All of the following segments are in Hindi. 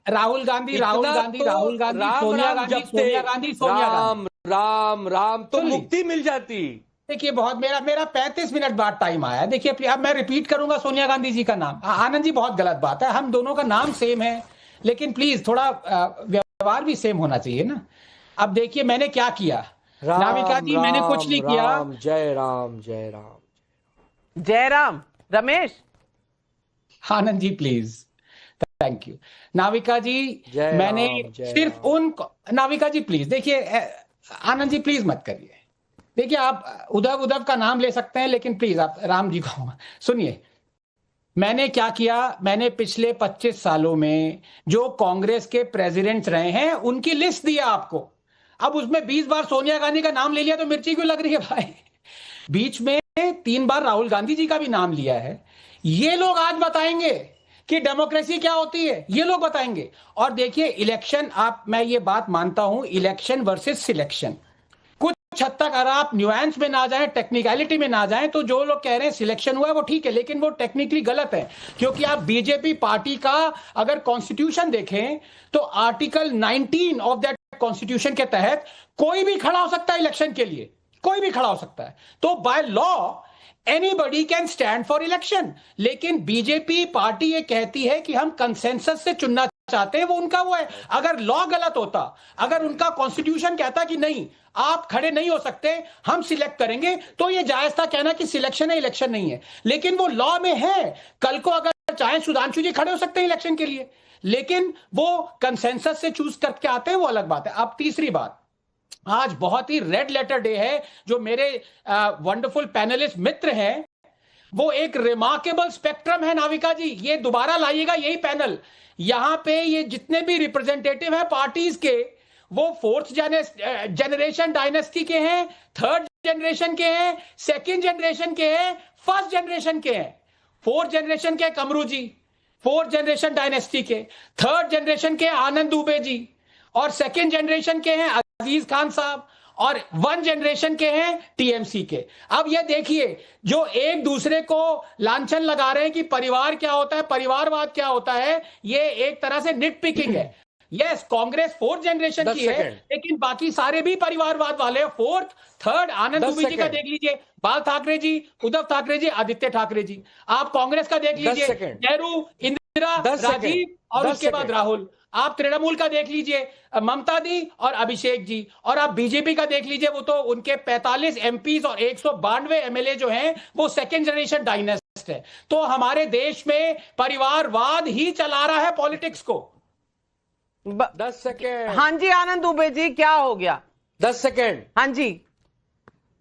राहुल गांधी, राहुल गांधी, राहुल गांधी, राम सोनिया राम गांधी, जपते, सोनिया गांधी, सोनिया गांधी। राम राम राम तो सुन ली। मुक्ति मिल जाती। देखिए बहुत मेरा 35 मिनट बाद टाइम आया है। देखिए अब मैं रिपीट करूंगा सोनिया गांधी जी का नाम। आनंद जी बहुत गलत बात है, हम दोनों का नाम सेम है, लेकिन प्लीज थोड़ा व्यवहार भी सेम होना चाहिए ना। अब देखिए मैंने क्या किया, नाविका राम जी, मैंने कुछ राम नहीं किया। राम, जय राम जय Ram. Jairam. Ramesh. Anand ji please, thank you. Navika जी, जय मैंने राम जय सिर्फ राम। उन, नाविका जी प्लीज देखिए, आनंद जी प्लीज मत करिए। देखिए आप उद्धव उद्धव का नाम ले सकते हैं, लेकिन प्लीज आप राम जी को सुनिए। मैंने क्या किया, मैंने पिछले 25 सालों में जो कांग्रेस के प्रेसिडेंट्स रहे हैं उनकी लिस्ट दिया आपको। अब उसमें 20 बार सोनिया गांधी का नाम ले लिया तो मिर्ची क्यों लग रही है भाई? बीच में 3 बार राहुल गांधी जी का भी नाम लिया है। ये लोग आज बताएंगे कि डेमोक्रेसी क्या होती है, ये लोग बताएंगे। और देखिए इलेक्शन, मैं ये बात मानता हूं, इलेक्शन वर्सेस सिलेक्शन, कुछ हद तक अगर आप न्यूएंस में ना जाएं, टेक्निकलिटी में ना जाएं, तो जो लोग कह रहे हैं सिलेक्शन हुआ है वो ठीक है, लेकिन वो टेक्निकली गलत है। क्योंकि आप बीजेपी पार्टी का अगर कॉन्स्टिट्यूशन देखें तो आर्टिकल 19 ऑफ दैट कॉन्स्टिट्यूशन के तहत कोई भी खड़ा हो सकता है इलेक्शन के लिए, कोई भी खड़ा हो सकता है। तो by law anybody can stand for election. लेकिन बीजेपी पार्टी ये कहती है कि हम कंसेंसस से चुनना चाहते हैं, वो उनका वो है। अगर लॉ गलत होता, अगर उनका कॉन्स्टिट्यूशन कहता कि नहीं आप खड़े नहीं हो सकते, हम सिलेक्ट करेंगे, तो ये जायज था कहना कि सिलेक्शन है, इलेक्शन नहीं है। लेकिन वो लॉ में है। कल को अगर चाहे सुधांशु जी खड़े हो सकते हैं इलेक्शन के लिए, लेकिन वो कंसेंसस से चूज करके आते हैं, वो अलग बात है। अब तीसरी बात, आज बहुत ही रेड लेटर डे है। जो मेरे वंडरफुल पैनलिस्ट मित्र हैं, वो एक रिमार्केबल स्पेक्ट्रम है नाविका जी, ये दोबारा लाइएगा यही पैनल। यहां पे ये जितने भी रिप्रेजेंटेटिव हैं पार्टीज के, वो 4th जनरेशन डायनेस्टी के हैं, 3rd जनरेशन के हैं, 2nd जनरेशन के हैं, 1st जनरेशन के हैं। 4th जनरेशन के कमरू जी, 4th जनरेशन डायनेस्टी के, 3rd जनरेशन के आनंद दुबे जी, और 2nd जनरेशन के हैं अजीज खान साहब, और 1 जनरेशन के हैं टीएमसी के। अब ये देखिए, जो एक दूसरे को लांछन लगा रहे हैं कि परिवार क्या होता है, परिवारवाद क्या होता है, ये एक तरह से निट पिकिंग है। यस, कांग्रेस 4th जनरेशन की है, लेकिन बाकी सारे भी परिवारवाद वाले हैं। 4th, 3rd, आनंद दुबे जी का देख लीजिए, बाल ठाकरे जी, उद्धव ठाकरे जी, आदित्य ठाकरे जी। आप कांग्रेस का देख लीजिए, नेहरू, इंदिरा, राजीव, और उसके बाद राहुल। आप तृणमूल का देख लीजिए, ममता दी और अभिषेक जी। और आप बीजेपी का देख लीजिए, वो तो उनके 45 एमपीज और 192 एमएलए जो हैं वो 2nd जनरेशन डायनेस्ट है। तो हमारे देश में परिवारवाद ही चला रहा है पॉलिटिक्स को। 10 सेकेंड। हाँ जी आनंद दुबे जी, क्या हो गया? 10 सेकेंड। हाँ जी।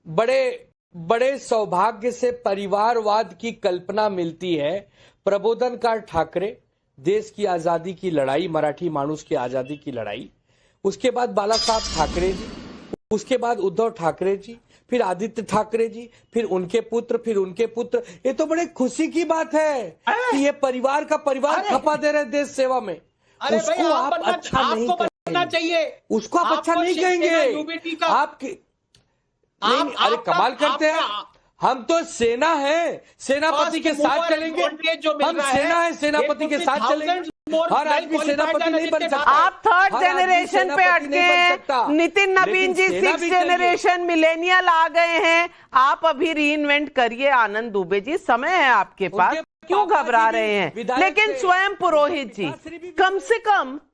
बड़े बड़े सौभाग्य से परिवारवाद की कल्पना मिलती है प्रबोधनकार ठाकरे, देश की आजादी की लड़ाई, मराठी मानुष की आजादी की लड़ाई, उसके बाद बाला साहब ठाकरे जी, उसके बाद उद्धव ठाकरे जी, फिर आदित्य ठाकरे जी, फिर उनके पुत्र, फिर उनके पुत्र। ये तो बड़े खुशी की बात है कि ये परिवार का परिवार खपा दे रहे देश सेवा में। अरे उसको आप अच्छा नहीं बनना चाहिए, उसको आप अच्छा नहीं कहेंगे। आपके नहीं, अरे कमाल करते हैं। हम तो सेना है, सेनापति के साथ चलेंगे। हम सेना है, सेनापति के साथ चलेंगे। हर आदमी सेनापति नहीं बन सकता। आप 3rd जनरेशन पे अटके हैं, नितिन नवीन जी 6th जनरेशन मिलेनियल आ गए हैं। आप अभी रीइन्वेंट करिए आनंद दुबे जी, समय है आपके पास, क्यों घबरा रहे हैं? लेकिन स्वयं पुरोहित जी,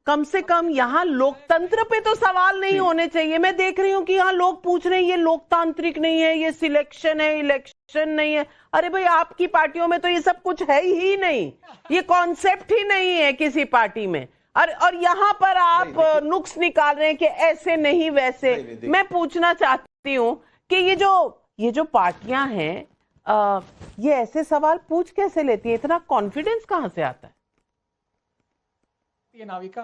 कम से कम यहाँ लोकतंत्र पे तो सवाल नहीं होने चाहिए। मैं देख रही हूँ कि यहाँ लोग पूछ रहे हैं ये लोकतांत्रिक नहीं है, ये सिलेक्शन है, इलेक्शन नहीं है। अरे भाई, आपकी पार्टियों में तो ये सब कुछ है ही नहीं, ये कॉन्सेप्ट ही नहीं है किसी पार्टी में। और यहाँ पर आप नुक्स निकाल रहे हैं कि ऐसे नहीं वैसे। मैं पूछना चाहती हूँ कि ये जो पार्टियां हैं, ये ऐसे सवाल पूछ कैसे लेती है? इतना कॉन्फिडेंस कहां से आता है? ये नाविका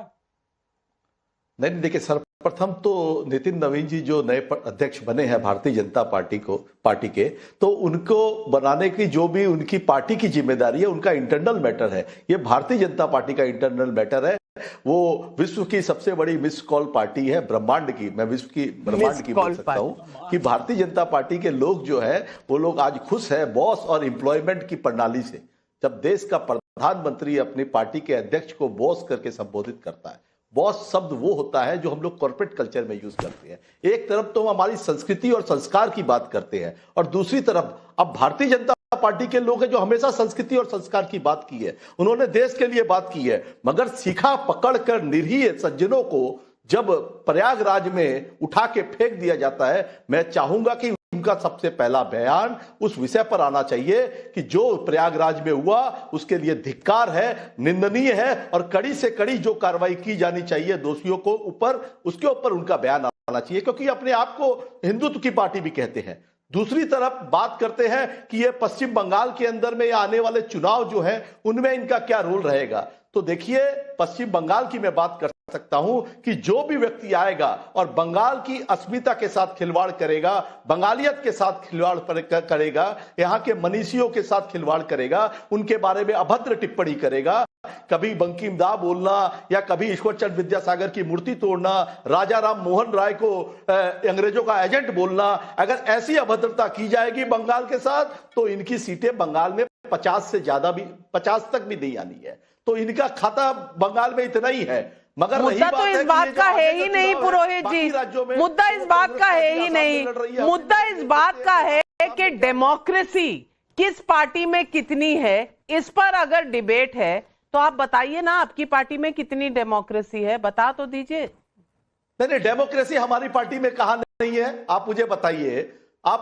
नहीं, देखिए सर्वप्रथम तो नितिन नवीन जी जो नए अध्यक्ष बने हैं भारतीय जनता पार्टी के, तो उनको बनाने की जो भी उनकी पार्टी की जिम्मेदारी है, उनका इंटरनल मैटर है। ये भारतीय जनता पार्टी का इंटरनल मैटर है। वो विश्व की सबसे बड़ी मिस कॉल पार्टी है, ब्रह्मांड की, मैं विश्व की ब्रह्मांड की बोल सकता हूं कि भारतीय जनता पार्टी के लोग जो है वो लोग आज खुश है बॉस और एम्प्लॉयमेंट की प्रणाली से। जब देश का प्रधानमंत्री अपनी पार्टी के अध्यक्ष को बॉस करके संबोधित करता है, बॉस शब्द वो होता है जो हम लोग कॉर्पोरेट कल्चर में यूज करते हैं। एक तरफ तो हम हमारी संस्कृति और संस्कार की बात करते हैं और दूसरी तरफ अब भारतीय जनता पार्टी के लोग हैं जो हमेशा संस्कृति और संस्कार की बात की है, उन्होंने देश के लिए बात की है, मगर सीखा पकड़कर निरीह सज्जनों को जब प्रयागराज में उठा के फेंक दिया जाता है, मैं चाहूंगा कि उनका सबसे पहला बयान उस विषय पर आना चाहिए कि जो प्रयागराज में हुआ उसके लिए धिक्कार है, निंदनीय है और कड़ी से कड़ी जो कार्रवाई की जानी चाहिए दोषियों को ऊपर, उसके ऊपर उनका बयान आना चाहिए, क्योंकि अपने आप को हिंदुत्व की पार्टी भी कहते हैं। दूसरी तरफ बात करते हैं कि ये पश्चिम बंगाल के अंदर में आने वाले चुनाव जो हैं उनमें इनका क्या रोल रहेगा। तो देखिए, पश्चिम बंगाल की मैं बात कर सकता हूं कि जो भी व्यक्ति आएगा और बंगाल की अस्मिता के साथ खिलवाड़ करेगा, बंगालियत के साथ खिलवाड़ करेगा, यहाँ के मनीषियों के साथ खिलवाड़ करेगा, उनके बारे में अभद्र टिप्पणी करेगा, कभी बंकिम दा बोलना या कभी ईश्वर चंद्र विद्यासागर की मूर्ति तोड़ना, राजा राम मोहन राय को अंग्रेजों का एजेंट बोलना, अगर ऐसी अभद्रता की जाएगी बंगाल के साथ तो इनकी सीटें बंगाल में 50 से ज्यादा भी 50 तक भी नहीं आनी है। तो इनका खाता बंगाल में इतना ही है। मगर मुद्दा तो इस बात का है ही नहीं पुरोहित जी, मुद्दा इस बात का है ही नहीं, मुद्दा इस बात का है कि डेमोक्रेसी किस पार्टी में कितनी है, इस पर अगर डिबेट है तो आप बताइए ना, आपकी पार्टी में कितनी डेमोक्रेसी है, बता तो दीजिए। नहीं, डेमोक्रेसी हमारी पार्टी में कहां नहीं है, आप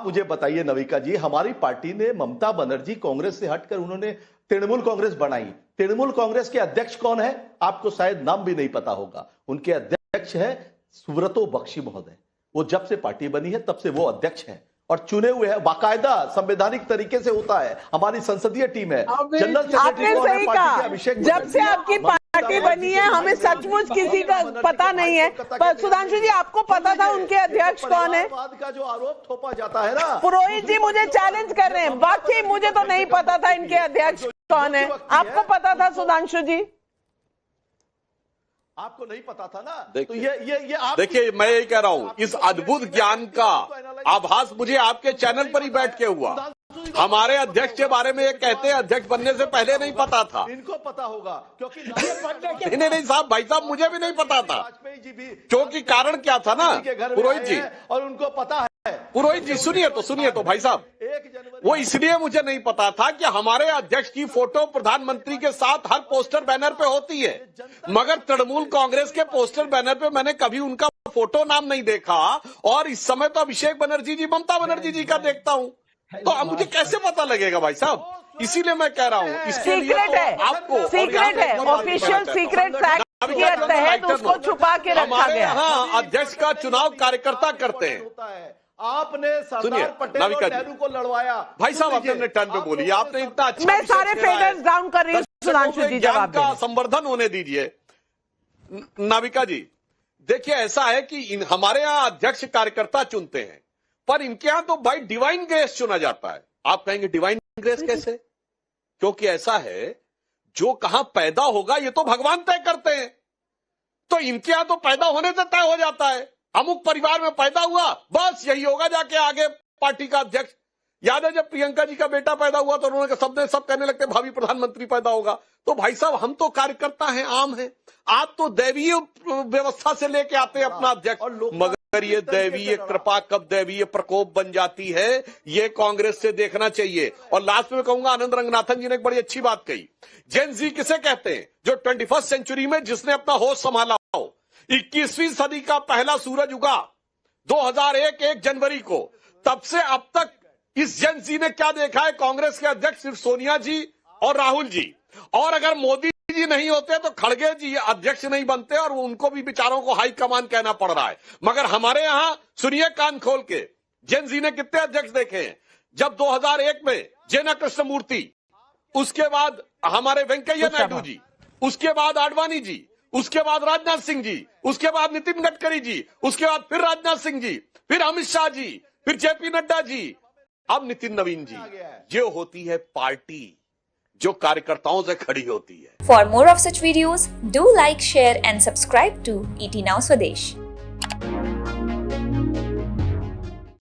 मुझे बताइए नविका जी। हमारी पार्टी ने ममता बनर्जी कांग्रेस से हटकर उन्होंने तृणमूल कांग्रेस बनाई। तृणमूल कांग्रेस के अध्यक्ष कौन है? आपको शायद नाम भी नहीं पता होगा। उनके अध्यक्ष है सुब्रतो बख्शी महोदय। वो जब से पार्टी बनी है तब से वो अध्यक्ष है और चुने हुए हैं, बाकायदा संवैधानिक तरीके से होता है। हमारी संसदीय टीम है, जनरल सेक्रेटरी कौन है पार्टी के? अभिषेक। जब से आपकी पार्टी बनी है हमें सचमुच किसी का पता नहीं है। पर सुधांशु जी, आपको पता था उनके अध्यक्ष कौन है? का जो आरोप थोपा जाता है ना, पुरोहित जी मुझे चैलेंज कर रहे हैं, वाकई मुझे तो नहीं पता था इनके अध्यक्ष कौन है। आपको पता था सुधांशु जी? आपको नहीं पता था ना? तो ये आप देखिए, मैं यही कह रहा हूं, इस अद्भुत ज्ञान का आभास मुझे आपके चैनल पर ही बैठ के हुआ। हमारे अध्यक्ष के बारे में ये कहते हैं अध्यक्ष बनने से पहले नहीं पता था। इनको पता होगा क्योंकि नहीं साहब, भाई साहब, मुझे भी नहीं पता था। क्योंकि कारण क्या था ना पुरोहित जी, और उनको पता है। पुरोहित जी सुनिए तो भाई साहब, वो इसलिए मुझे नहीं पता था कि हमारे अध्यक्ष की फोटो प्रधानमंत्री के साथ हर पोस्टर बैनर पे होती है, मगर तृणमूल कांग्रेस के पोस्टर बैनर पे मैंने कभी उनका फोटो नाम नहीं देखा। और इस समय तो अभिषेक बनर्जी जी, ममता बनर्जी जी का देखता हूं, तो अब मुझे कैसे पता लगेगा भाई साहब? इसीलिए मैं कह रहा हूं, इसके लिए तो आपको सीक्रेट है, ऑफिशियल सीक्रेट एक्ट के तहत उसको छुपा के रखा गया। हाँ, अध्यक्ष का चुनाव कार्यकर्ता करते हैं। आपने सरदार पटेल और नेहरू को लड़वाया। भाई साहब, आपने टर्न पे बोली, आपने इतना अच्छा, मैं सारे फेडर्स डाउन कर रही हूँ सुधांशु जी, जवाब का संवर्धन होने दीजिए। नाविका जी, देखिए ऐसा है कि हमारे यहाँ अध्यक्ष कार्यकर्ता चुनते हैं, पर इनके यहां तो बाय डिवाइन ग्रेस चुना जाता है। आप कहेंगे डिवाइन ग्रेस कैसे? क्योंकि ऐसा है, जो कहां पैदा होगा ये तो भगवान तय करते हैं, तो इनके यहां तो पैदा होने से तय हो जाता है। अमुक परिवार में पैदा हुआ, बस यही होगा जाके आगे पार्टी का अध्यक्ष। याद है जब प्रियंका जी का बेटा पैदा हुआ तो उन्होंने सब कहने लगते भावी प्रधानमंत्री पैदा होगा। तो भाई साहब, हम तो कार्यकर्ता हैं, आम हैं। आप तो दैवीय व्यवस्था से लेके आते हैं अपना अध्यक्ष, मगर ये दैवीय कृपा कब दैवीय प्रकोप बन जाती है, ये कांग्रेस से देखना चाहिए। और लास्ट में कहूंगा, आनंद रंगनाथन जी ने एक बड़ी अच्छी बात कही, जेन जी किसे कहते हैं? जो 21st सेंचुरी में जिसने अपना होश संभाला हो। 21वीं सदी का पहला सूरज उगा 2001 1 जनवरी को, तब से अब तक इस जेन जी ने क्या देखा है? कांग्रेस के अध्यक्ष सिर्फ सोनिया जी और राहुल जी, और अगर मोदी जी नहीं होते तो खड़गे जी अध्यक्ष नहीं बनते, और उनको भी बेचारों को हाई कमान कहना पड़ रहा है। मगर हमारे यहां सुनिए कान खोल के, जेन जी ने कितने अध्यक्ष देखे हैं? जब 2001 में जेना कृष्णमूर्ति, उसके बाद हमारे वेंकैया नायडू जी, उसके बाद आडवाणी जी, उसके बाद राजनाथ सिंह जी, उसके बाद नितिन गडकरी जी, उसके बाद फिर राजनाथ सिंह जी, फिर अमित शाह जी, फिर जेपी नड्डा जी, अब नितिन नवीन जी। ये होती है पार्टी जो कार्यकर्ताओं से खड़ी होती है। For more of such videos, do like, share and subscribe to ET Now Swadesh.